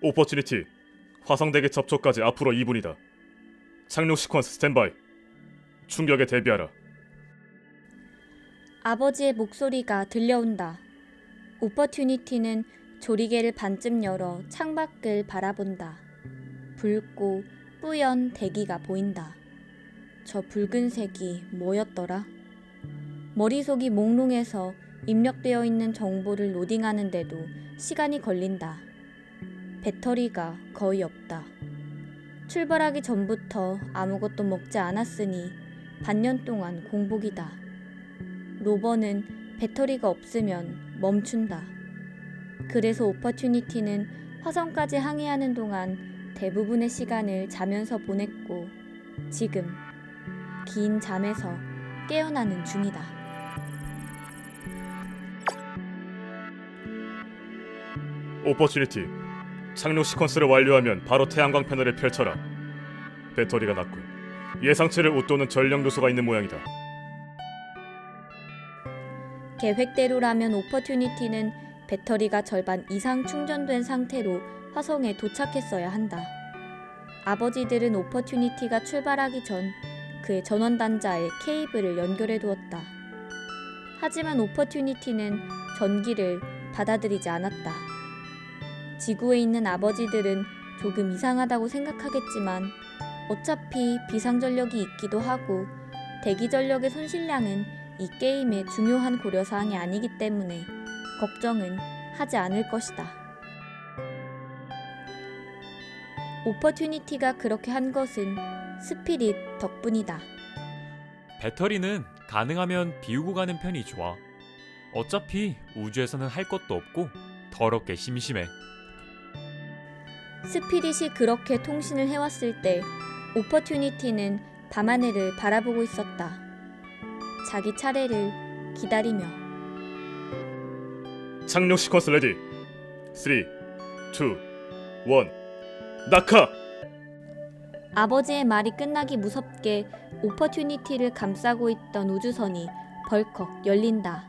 오퍼튜니티 화성대기 접촉까지 앞으로 2분이다. 착륙 시퀀스 스탠바이. 충격에 대비하라. 아버지의 목소리가 들려온다. 오퍼튜니티는 조리개를 반쯤 열어 창밖을 바라본다. 붉고 뿌연 대기가 보인다. 저 붉은색이 뭐였더라? 머릿속이 몽롱해서 입력되어 있는 정보를 로딩하는데도 시간이 걸린다. 배터리가 거의 없다. 출발하기 전부터 아무것도 먹지 않았으니 반년 동안 공복이다. 로버는 배터리가 없으면 멈춘다. 그래서 오퍼튜니티는 화성까지 항해하는 동안 대부분의 시간을 자면서 보냈고 지금 긴 잠에서 깨어나는 중이다. 오퍼튜니티 착륙 시퀀스를 완료하면 바로 태양광 패널을 펼쳐라. 배터리가 낮군. 예상치를 웃도는 전력 누수가 있는 모양이다. 계획대로라면 오퍼튜니티는 배터리가 절반 이상 충전된 상태로 화성에 도착했어야 한다. 아버지들은 오퍼튜니티가 출발하기 전 그의 전원 단자에 케이블을 연결해 두었다. 하지만 오퍼튜니티는 전기를 받아들이지 않았다. 지구에 있는 아버지들은 조금 이상하다고 생각하겠지만 어차피 비상전력이 있기도 하고 대기전력의 손실량은 이 게임의 중요한 고려사항이 아니기 때문에 걱정은 하지 않을 것이다. 오퍼튜니티가 그렇게 한 것은 스피릿 덕분이다. 배터리는 가능하면 비우고 가는 편이 좋아. 어차피 우주에서는 할 것도 없고 더럽게 심심해. 스피릿이 그렇게 통신을 해왔을 때 오퍼튜니티는 밤하늘을 바라보고 있었다. 자기 차례를 기다리며. 착륙 시퀀스 레디. 3, 2, 1 낙하! 아버지의 말이 끝나기 무섭게 오퍼튜니티를 감싸고 있던 우주선이 벌컥 열린다.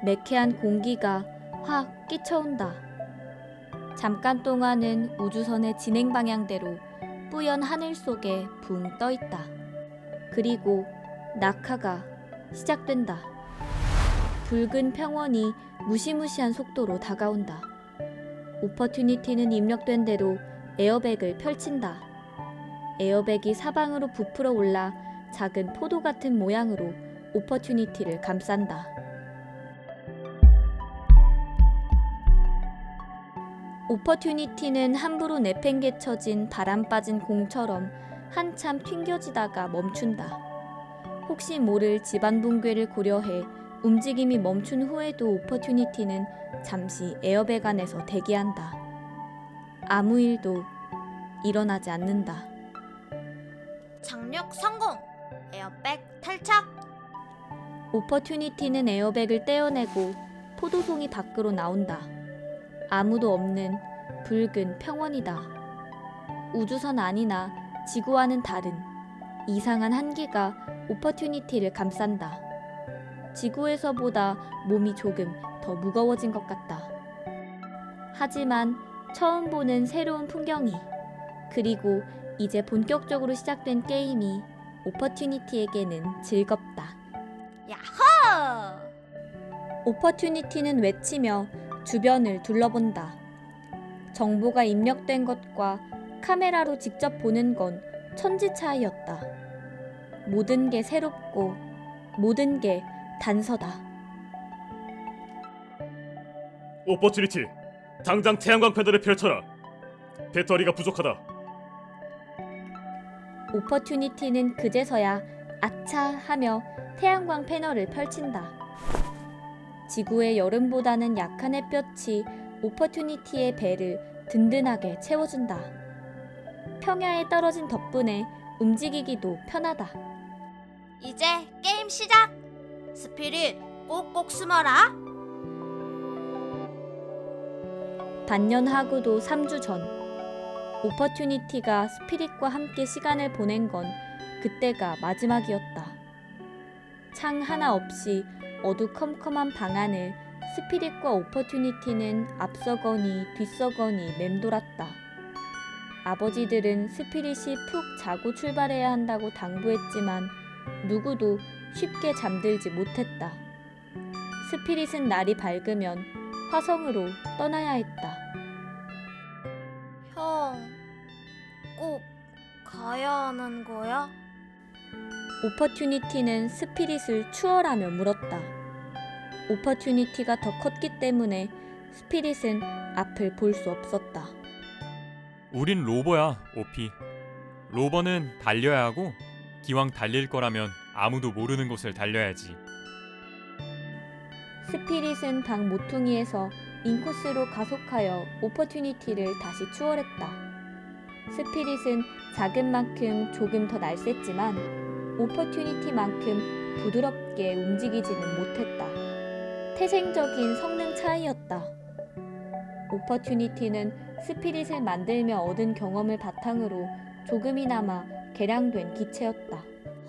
매캐한 공기가 확 끼쳐온다. 잠깐 동안은 우주선의 진행 방향대로 뿌연 하늘 속에 붕 떠있다. 그리고 낙하가 시작된다. 붉은 평원이 무시무시한 속도로 다가온다. 오퍼튜니티는 입력된 대로 에어백을 펼친다. 에어백이 사방으로 부풀어 올라 작은 포도 같은 모양으로 오퍼튜니티를 감싼다. 오퍼튜니티는 함부로 내팽개쳐진 바람 빠진 공처럼 한참 튕겨지다가 멈춘다. 혹시 모를 집안 붕괴를 고려해 움직임이 멈춘 후에도 오퍼튜니티는 잠시 에어백 안에서 대기한다. 아무 일도 일어나지 않는다. 착륙 성공! 에어백 탈착! 오퍼튜니티는 에어백을 떼어내고 포도송이 밖으로 나온다. 아무도 없는 붉은 평원이다. 우주선 아니나 지구와는 다른 이상한 한기가 오퍼튜니티를 감싼다. 지구에서보다 몸이 조금 더 무거워진 것 같다. 하지만 처음 보는 새로운 풍경이, 그리고 이제 본격적으로 시작된 게임이 오퍼튜니티에게는 즐겁다. 야호! 오퍼튜니티는 외치며 주변을 둘러본다. 정보가 입력된 것과 카메라로 직접 보는 건 천지 차이였다. 모든 게 새롭고 모든 게 단서다. 오퍼튜니티 당장 태양광 패널을 펼쳐라. 배터리가 부족하다. 오퍼튜니티는 그제서야 아차 하며 태양광 패널을 펼친다. 지구의 여름보다는 약한 햇볕이 오퍼튜니티의 배를 든든하게 채워준다. 평야에 떨어진 덕분에 움직이기도 편하다. 이제 게임 시작! 스피릿 꼭꼭 숨어라! 반년하고도 3주 전, 오퍼튜니티가 스피릿과 함께 시간을 보낸 건 그때가 마지막이었다. 창 하나 없이 어두컴컴한 방 안을 스피릿과 오퍼튜니티는 앞서거니 뒤서거니 맴돌았다. 아버지들은 스피릿이 푹 자고 출발해야 한다고 당부했지만 누구도 쉽게 잠들지 못했다. 스피릿은 날이 밝으면 화성으로 떠나야 했다. 형, 꼭 가야 하는 거야? 오퍼튜니티는 스피릿을 추월하며 물었다. 오퍼튜니티가 더 컸기 때문에 스피릿은 앞을 볼 수 없었다. 우린 로버야, 오피. 로버는 달려야 하고 기왕 달릴 거라면 아무도 모르는 곳을 달려야지. 스피릿은 방 모퉁이에서 인코스로 가속하여 오퍼튜니티를 다시 추월했다. 스피릿은 작은 만큼 조금 더 날쌔지만 오퍼튜니티만큼 부드럽게 움직이지는 못했다. 태생적인 성능 차이였다. 오퍼튜니티는 스피릿을 만들며 얻은 경험을 바탕으로 조금이나마 개량된 기체였다.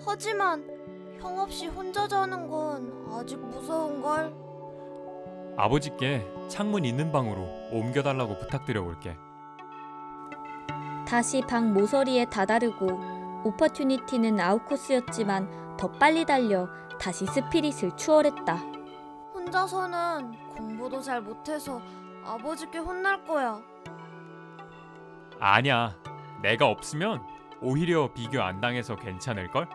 하지만 형 없이 혼자 자는 건 아직 무서운걸? 아버지께 창문 있는 방으로 옮겨달라고 부탁드려 볼게. 다시 방 모서리에 다다르고 오퍼튜니티는 아웃코스였지만 더 빨리 달려 다시 스피릿을 추월했다. 혼자서는 공부도 잘 못해서 아버지께 혼날 거야. 아니야. 내가 없으면 오히려 비교 안 당해서 괜찮을걸?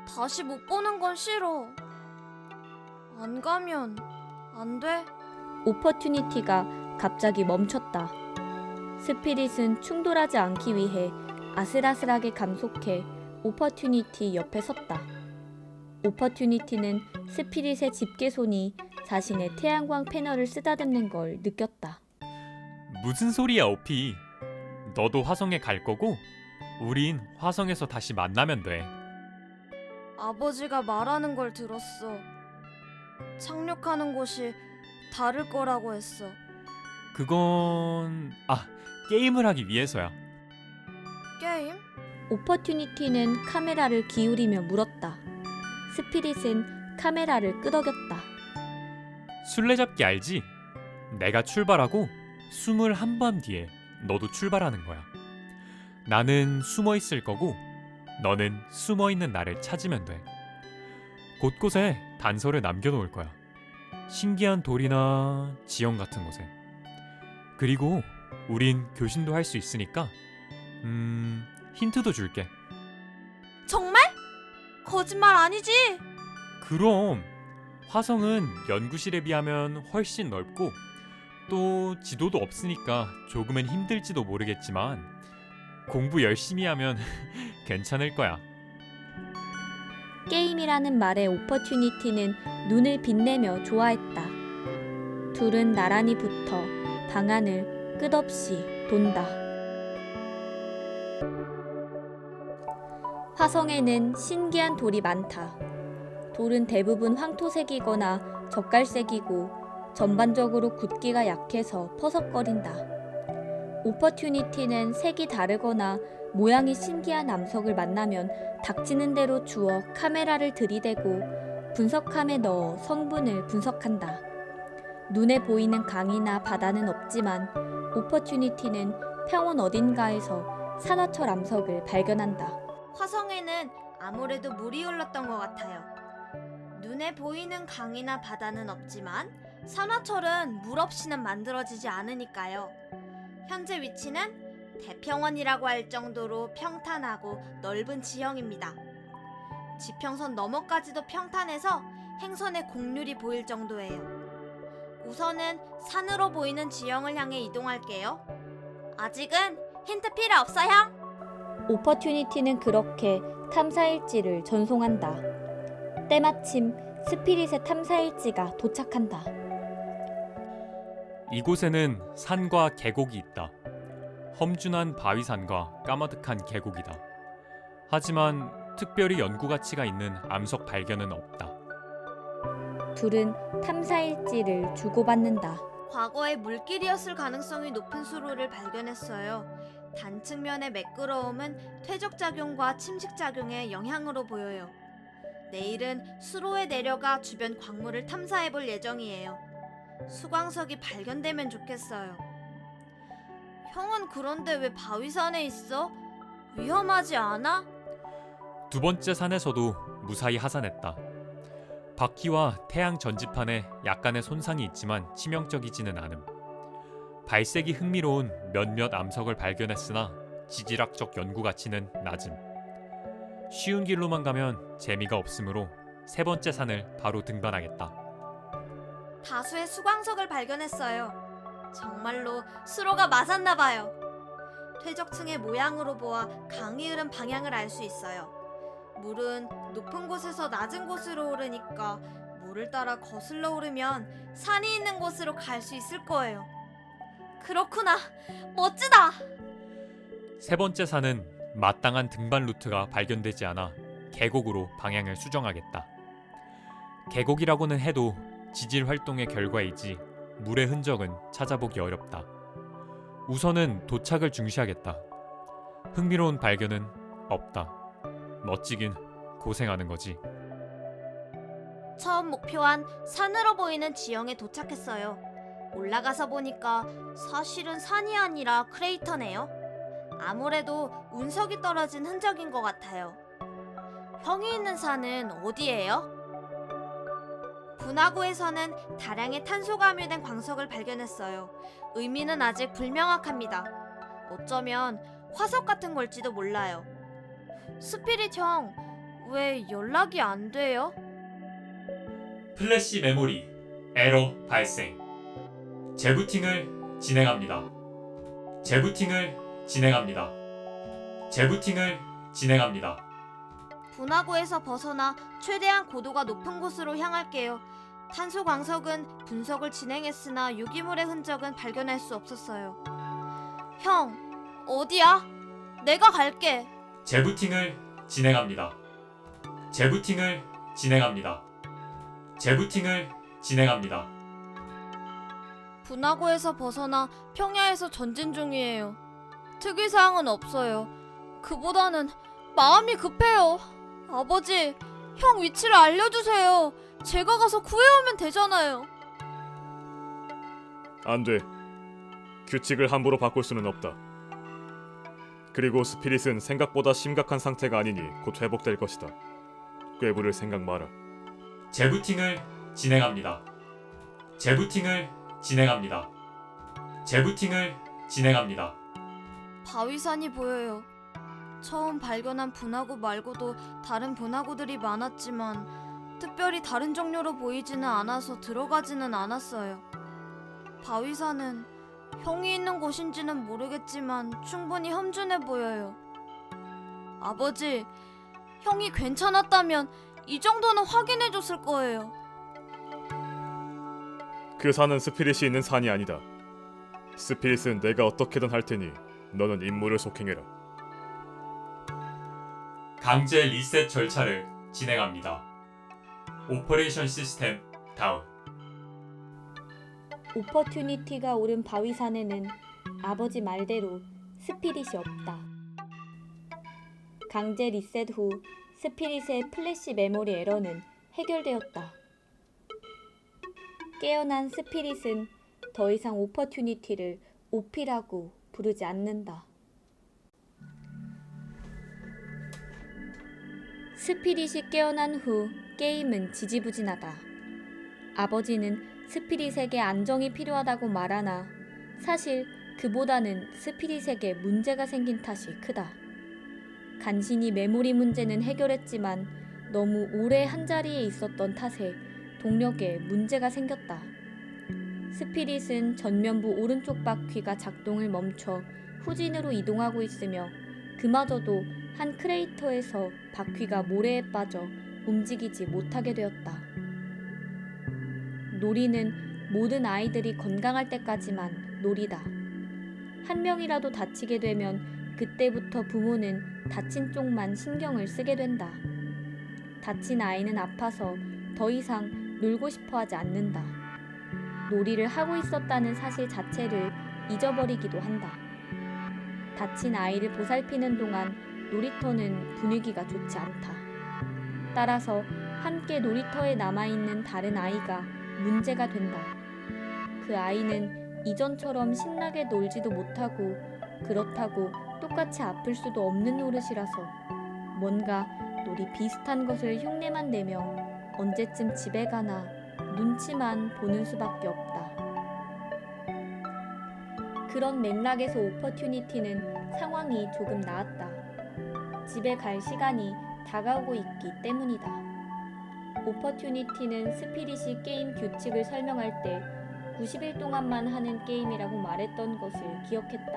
다시 못 보는 건 싫어. 안 가면 안 돼? 오퍼튜니티가 갑자기 멈췄다. 스피릿은 충돌하지 않기 위해 아슬아슬하게 감속해 오퍼튜니티 옆에 섰다. 오퍼튜니티는 스피릿의 집게손이 자신의 태양광 패널을 쓰다듬는 걸 느꼈다. 무슨 소리야, 오피. 너도 화성에 갈 거고 우린 화성에서 다시 만나면 돼. 아버지가 말하는 걸 들었어. 착륙하는 곳이 다를 거라고 했어. 그건... 게임을 하기 위해서야. 게임? 오퍼튜니티는 카메라를 기울이며 물었다. 스피릿은 카메라를 끄덕였다. 술래잡기 알지? 내가 출발하고 21밤 뒤에 너도 출발하는 거야. 나는 숨어 있을 거고 너는 숨어 있는 나를 찾으면 돼. 곳곳에 단서를 남겨놓을 거야. 신기한 돌이나 지형 같은 곳에. 그리고 우린 교신도 할 수 있으니까 힌트도 줄게. 정말? 거짓말 아니지? 그럼 화성은 연구실에 비하면 훨씬 넓고 또 지도도 없으니까 조금은 힘들지도 모르겠지만 공부 열심히 하면 괜찮을 거야. 게임이라는 말에 오퍼튜니티는 눈을 빛내며 좋아했다. 둘은 나란히 붙어 방안을 끝없이 돈다. 화성에는 신기한 돌이 많다. 돌은 대부분 황토색이거나 젓갈색이고 전반적으로 굳기가 약해서 퍼석거린다. 오퍼튜니티는 색이 다르거나 모양이 신기한 암석을 만나면 닥치는 대로 주워 카메라를 들이대고 분석함에 넣어 성분을 분석한다. 눈에 보이는 강이나 바다는 없지만 오퍼튜니티는 평원 어딘가에서 산화철 암석을 발견한다. 화성에는 아무래도 물이 흘렀던 것 같아요. 눈에 보이는 강이나 바다는 없지만 산화철은 물 없이는 만들어지지 않으니까요. 현재 위치는 대평원이라고 할 정도로 평탄하고 넓은 지형입니다. 지평선 너머까지도 평탄해서 행선의 곡률이 보일 정도예요. 우선은 산으로 보이는 지형을 향해 이동할게요. 아직은 힌트 필요 없어, 형? 오퍼튜니티는 그렇게 탐사일지를 전송한다. 때마침 스피릿의 탐사일지가 도착한다. 이곳에는 산과 계곡이 있다. 험준한 바위산과 까마득한 계곡이다. 하지만 특별히 연구 가치가 있는 암석 발견은 없다. 둘은 탐사일지를 주고받는다. 과거에 물길이었을 가능성이 높은 수로를 발견했어요. 단측면의 매끄러움은 퇴적작용과 침식작용의 영향으로 보여요. 내일은 수로에 내려가 주변 광물을 탐사해 볼 예정이에요. 수광석이 발견되면 좋겠어요. 형은 그런데 왜 바위산에 있어? 위험하지 않아? 두 번째 산에서도 무사히 하산했다. 바퀴와 태양 전지판에 약간의 손상이 있지만 치명적이지는 않음. 발색이 흥미로운 몇몇 암석을 발견했으나 지질학적 연구 가치는 낮음. 쉬운 길로만 가면 재미가 없으므로 세 번째 산을 바로 등반하겠다. 다수의 수광석을 발견했어요. 정말로 수로가 맞았나 봐요. 퇴적층의 모양으로 보아 강이 흐른 방향을 알 수 있어요. 물은 높은 곳에서 낮은 곳으로 오르니까 물을 따라 거슬러 오르면 산이 있는 곳으로 갈 수 있을 거예요. 그렇구나. 멋지다. 세 번째 산은 마땅한 등반 루트가 발견되지 않아 계곡으로 방향을 수정하겠다. 계곡이라고는 해도 지질 활동의 결과이지 물의 흔적은 찾아보기 어렵다. 우선은 도착을 중시하겠다. 흥미로운 발견은 없다. 멋지긴 고생하는 거지. 처음 목표한 산으로 보이는 지형에 도착했어요. 올라가서 보니까 사실은 산이 아니라 크레이터네요. 아무래도 운석이 떨어진 흔적인 것 같아요. 형이 있는 산은 어디예요? 분화구에서는 다량의 탄소가 함유된 광석을 발견했어요. 의미는 아직 불명확합니다. 어쩌면 화석 같은 걸지도 몰라요. 스피릿 형, 왜 연락이 안 돼요? 플래시 메모리 에러 발생. 재부팅을 진행합니다. 재부팅을 진행합니다. 재부팅을 진행합니다. 분화구에서 벗어나 최대한 고도가 높은 곳으로 향할게요. 탄소 광석은 분석을 진행했으나 유기물의 흔적은 발견할 수 없었어요. 형, 어디야? 내가 갈게. 재부팅을 진행합니다. 재부팅을 진행합니다. 재부팅을 진행합니다. 분화구에서 벗어나 평야에서 전진 중이에요. 특이사항은 없어요. 그보다는 마음이 급해요. 아버지, 형 위치를 알려주세요. 제가 가서 구해오면 되잖아요. 안 돼. 규칙을 함부로 바꿀 수는 없다. 그리고 스피릿은 생각보다 심각한 상태가 아니니 곧 회복될 것이다. 꾀부를 생각 마라. 재부팅을 진행합니다. 재부팅을 진행합니다. 재부팅을 진행합니다. 바위산이 보여요. 처음 발견한 분화구 말고도 다른 분화구들이 많았지만 특별히 다른 종류로 보이지는 않아서 들어가지는 않았어요. 바위산은 형이 있는 곳인지는 모르겠지만 충분히 험준해 보여요. 아버지, 형이 괜찮았다면 이 정도는 확인해줬을 거예요. 그 산은 스피릿이 있는 산이 아니다. 스피릿은 내가 어떻게든 할 테니 너는 임무를 속행해라. 강제 리셋 절차를 진행합니다. 오퍼레이션 시스템 다운. 오퍼튜니티가 오른 바위산에는 아버지 말대로 스피릿이 없다. 강제 리셋 후 스피릿의 플래시 메모리 에러는 해결되었다. 깨어난 스피릿은 더 이상 오퍼튜니티를 오피라고 부르지 않는다. 스피릿이 깨어난 후 게임은 지지부진하다. 아버지는 스피릿에게 안정이 필요하다고 말하나 사실 그보다는 스피릿에게 문제가 생긴 탓이 크다. 간신히 메모리 문제는 해결했지만 너무 오래 한자리에 있었던 탓에 동력에 문제가 생겼다. 스피릿은 전면부 오른쪽 바퀴가 작동을 멈춰 후진으로 이동하고 있으며 그마저도 한 크레이터에서 바퀴가 모래에 빠져 움직이지 못하게 되었다. 놀이는 모든 아이들이 건강할 때까지만 놀이다. 한 명이라도 다치게 되면 그때부터 부모는 다친 쪽만 신경을 쓰게 된다. 다친 아이는 아파서 더 이상 놀고 싶어 하지 않는다. 놀이를 하고 있었다는 사실 자체를 잊어버리기도 한다. 다친 아이를 보살피는 동안 놀이터는 분위기가 좋지 않다. 따라서 함께 놀이터에 남아있는 다른 아이가 문제가 된다. 그 아이는 이전처럼 신나게 놀지도 못하고 그렇다고 똑같이 아플 수도 없는 노릇이라서 뭔가 놀이 비슷한 것을 흉내만 내며 언제쯤 집에 가나 눈치만 보는 수밖에 없다. 그런 맥락에서 오퍼튜니티는 상황이 조금 나았다. 집에 갈 시간이 다가오고 있기 때문이다. 오퍼튜니티는 스피릿이 게임 규칙을 설명할 때 90일 동안만 하는 게임이라고 말했던 것을 기억했다.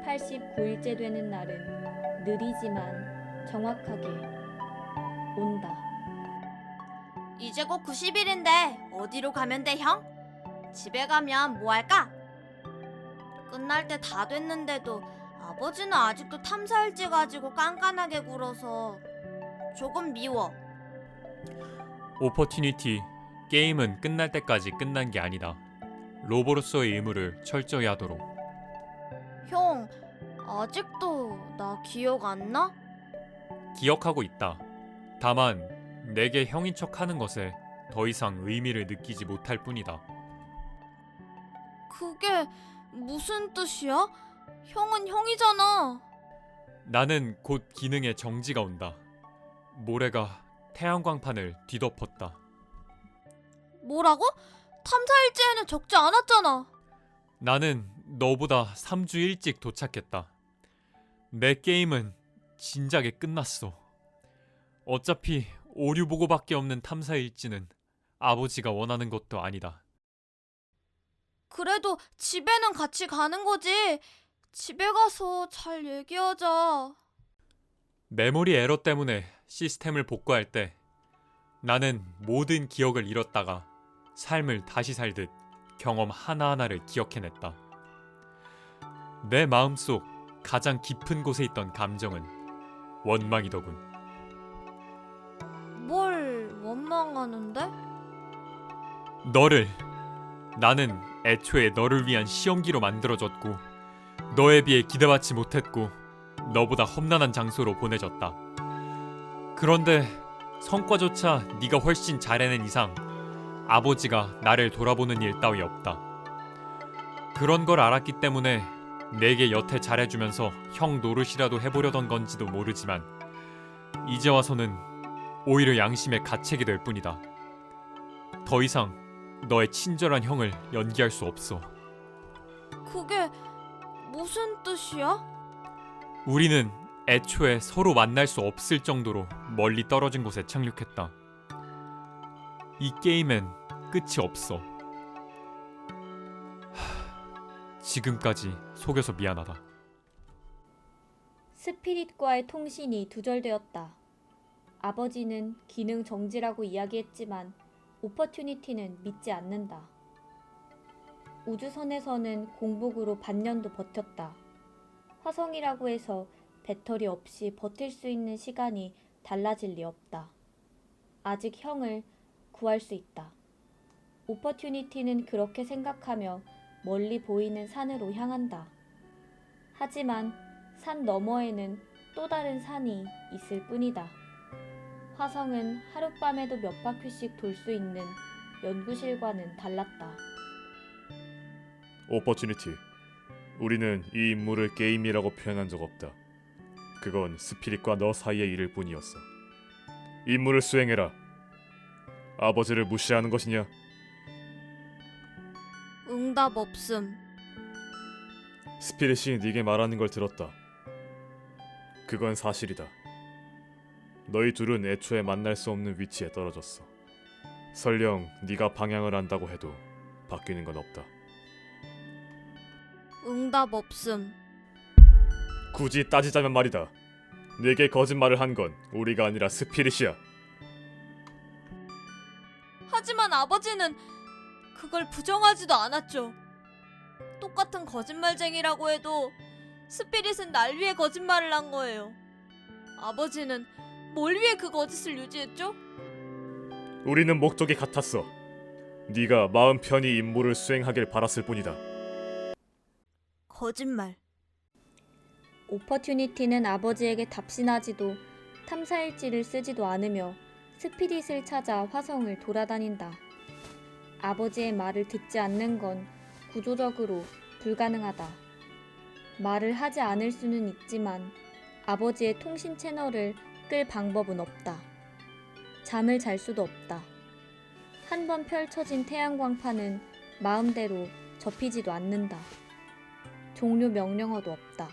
89일째 되는 날은 느리지만 정확하게 온다. 이제 곧 90일인데 어디로 가면 돼, 형? 집에 가면 뭐 할까? 끝날 때 다 됐는데도 아버지는 아직도 탐사일지 가지고 깐깐하게 굴어서 조금 미워. 오퍼튜니티, 게임은 끝날 때까지 끝난 게 아니다. 로버로서의 의무를 철저히 하도록. 형, 아직도 나 기억 안 나? 기억하고 있다. 다만 내게 형인 척하는 것에 더 이상 의미를 느끼지 못할 뿐이다. 그게 무슨 뜻이야? 형은 형이잖아. 나는 곧 기능에 정지가 온다. 모래가 태양광판을 뒤덮었다. 뭐라고? 탐사일지에는 적지 않았잖아. 나는 너보다 3주 일찍 도착했다. 내 게임은 진작에 끝났어. 어차피 오류 보고밖에 없는 탐사일지는 아버지가 원하는 것도 아니다. 그래도 집에는 같이 가는 거지. 집에 가서 잘 얘기하자. 메모리 에러 때문에 시스템을 복구할 때 나는 모든 기억을 잃었다가 삶을 다시 살듯 경험 하나하나를 기억해냈다. 내 마음속 가장 깊은 곳에 있던 감정은 원망이더군. 뭘 원망하는데? 너를. 나는 애초에 너를 위한 시험기로 만들어졌고 너에 비해 기대받지 못했고 너보다 험난한 장소로 보내졌다. 그런데 성과조차 네가 훨씬 잘해낸 이상 아버지가 나를 돌아보는 일 따위 없다. 그런 걸 알았기 때문에 내게 여태 잘해주면서 형 노릇이라도 해보려던 건지도 모르지만 이제 와서는 오히려 양심의 가책이 될 뿐이다. 더 이상 너의 친절한 형을 연기할 수 없어. 그게 무슨 뜻이야? 우리는 애초에 서로 만날 수 없을 정도로 멀리 떨어진 곳에 착륙했다. 이 게임엔 끝이 없어. 지금까지 속여서 미안하다. 스피릿과의 통신이 두절되었다. 아버지는 기능 정지라고 이야기했지만 오퍼튜니티는 믿지 않는다. 우주선에서는 공복으로 반년도 버텼다. 화성이라고 해서 배터리 없이 버틸 수 있는 시간이 달라질 리 없다. 아직 형을 구할 수 있다. 오퍼튜니티는 그렇게 생각하며 멀리 보이는 산으로 향한다. 하지만 산 너머에는 또 다른 산이 있을 뿐이다. 화성은 하룻밤에도 몇 바퀴씩 돌 수 있는 연구실과는 달랐다. 오퍼튜니티. 우리는 이 임무를 게임이라고 표현한 적 없다. 그건 스피릿과 너 사이의 일일 뿐이었어. 임무를 수행해라. 아버지를 무시하는 것이냐? 응답 없음. 스피릿이 네게 말하는 걸 들었다. 그건 사실이다. 너희 둘은 애초에 만날 수 없는 위치에 떨어졌어. 설령 네가 방향을 안다고 해도 바뀌는 건 없다. 응답 없음. 굳이 따지자면 말이다. 네게 거짓말을 한 건 우리가 아니라 스피릿이야. 하지만 아버지는 그걸 부정하지도 않았죠. 똑같은 거짓말쟁이라고 해도 스피릿은 날 위해 거짓말을 한 거예요. 아버지는 뭘 위해 그 거짓을 유지했죠? 우리는 목적이 같았어. 네가 마음 편히 임무를 수행하길 바랐을 뿐이다. 거짓말. 오퍼튜니티는 아버지에게 답신하지도 탐사일지를 쓰지도 않으며 스피릿을 찾아 화성을 돌아다닌다. 아버지의 말을 듣지 않는 건 구조적으로 불가능하다. 말을 하지 않을 수는 있지만 아버지의 통신 채널을 끌 방법은 없다. 잠을 잘 수도 없다. 한 번 펼쳐진 태양광판은 마음대로 접히지도 않는다. 종료 명령어도 없다.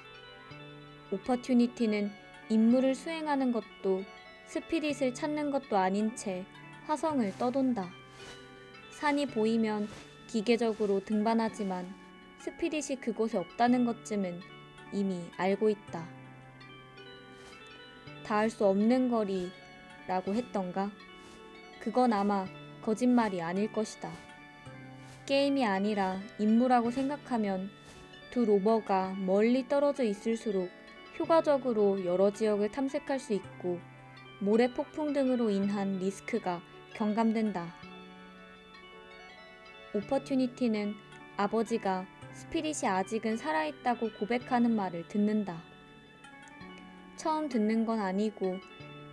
오퍼튜니티는 임무를 수행하는 것도 스피릿을 찾는 것도 아닌 채 화성을 떠돈다. 산이 보이면 기계적으로 등반하지만 스피릿이 그곳에 없다는 것쯤은 이미 알고 있다. 닿을 수 없는 거리라고 했던가? 그건 아마 거짓말이 아닐 것이다. 게임이 아니라 임무라고 생각하면 두 로버가 멀리 떨어져 있을수록 효과적으로 여러 지역을 탐색할 수 있고 모래 폭풍 등으로 인한 리스크가 경감된다. 오퍼튜니티는 아버지가 스피릿이 아직은 살아있다고 고백하는 말을 듣는다. 처음 듣는 건 아니고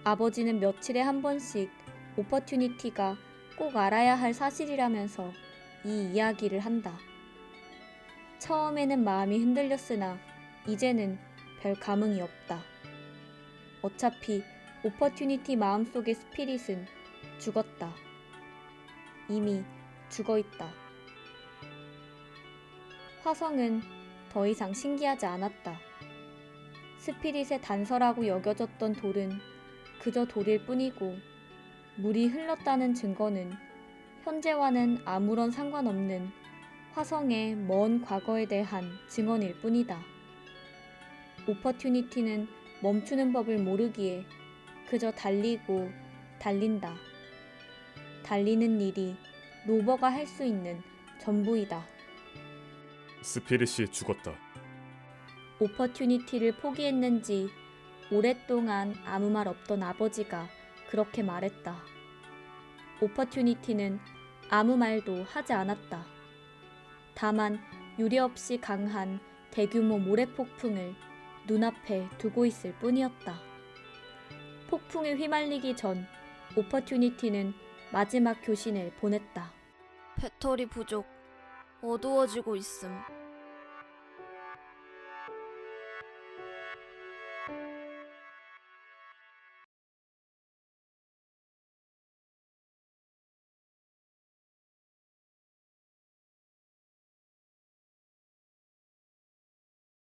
아버지는 며칠에 한 번씩 오퍼튜니티가 꼭 알아야 할 사실이라면서 이 이야기를 한다. 처음에는 마음이 흔들렸으나 이제는 별 감흥이 없다. 어차피 오퍼튜니티 마음속의 스피릿은 죽었다. 이미 죽어있다. 화성은 더 이상 신기하지 않았다. 스피릿의 단서라고 여겨졌던 돌은 그저 돌일 뿐이고 물이 흘렀다는 증거는 현재와는 아무런 상관없는 화성의 먼 과거에 대한 증언일 뿐이다. 오퍼튜니티는 멈추는 법을 모르기에 그저 달리고 달린다. 달리는 일이 로버가 할 수 있는 전부이다. 스피릿이 죽었다. 오퍼튜니티를 포기했는지 오랫동안 아무 말 없던 아버지가 그렇게 말했다. 오퍼튜니티는 아무 말도 하지 않았다. 다만 유례없이 강한 대규모 모래폭풍을 눈앞에 두고 있을 뿐이었다. 폭풍에 휘말리기 전 오퍼튜니티는 마지막 교신을 보냈다. 배터리 부족. 어두워지고 있음.